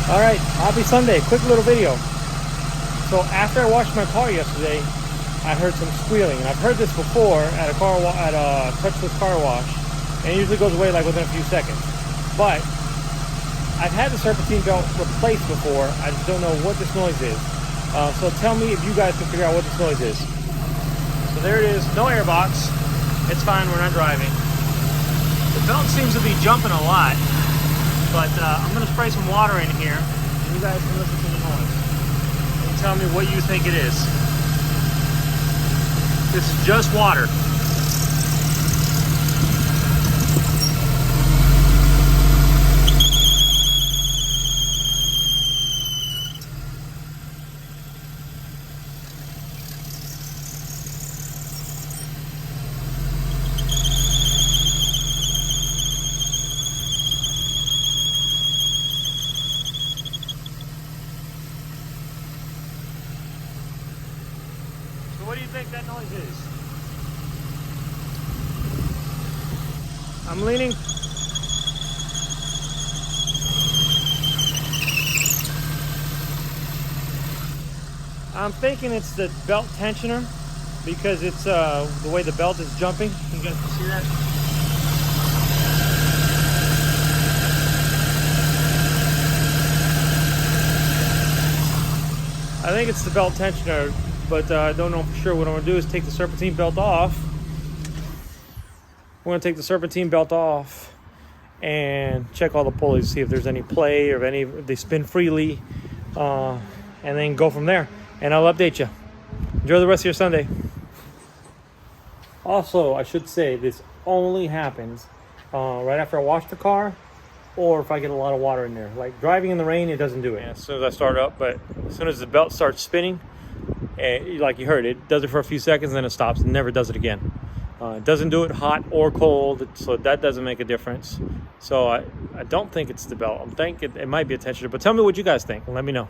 All right, happy Sunday. Quick little video. So after I washed my car yesterday, I heard some squealing, and I've heard this before at a touchless car wash, and it usually goes away like within a few seconds. But I've had the serpentine belt replaced before. I just don't know what this noise is. So tell me if you guys can figure out what this noise is. So there it is, no air box. It's fine, we're not driving. The belt seems to be jumping a lot, but I'm gonna spray some water in here, and you guys can listen to the noise. And tell me what you think it is. This is just water. What do you think that noise is? I'm leaning. I'm thinking it's the belt tensioner because it's the way the belt is jumping. You guys can see that? I think it's the belt tensioner, but I don't know for sure. What I'm gonna do is take the serpentine belt off. We're gonna take the serpentine belt off and check all the pulleys, see if there's any play or if they spin freely, and then go from there. And I'll update you. Enjoy the rest of your Sunday. Also, I should say this only happens right after I wash the car, or if I get a lot of water in there. Like driving in the rain, it doesn't do it. As soon as I start up, but as soon as the belt starts spinning, like you heard, it does it for a few seconds, then it stops and never does it again. It doesn't do it hot or cold, so that doesn't make a difference. So I don't think it's the belt. I'm thinking it might be a tensioner, but tell me what you guys think and let me know.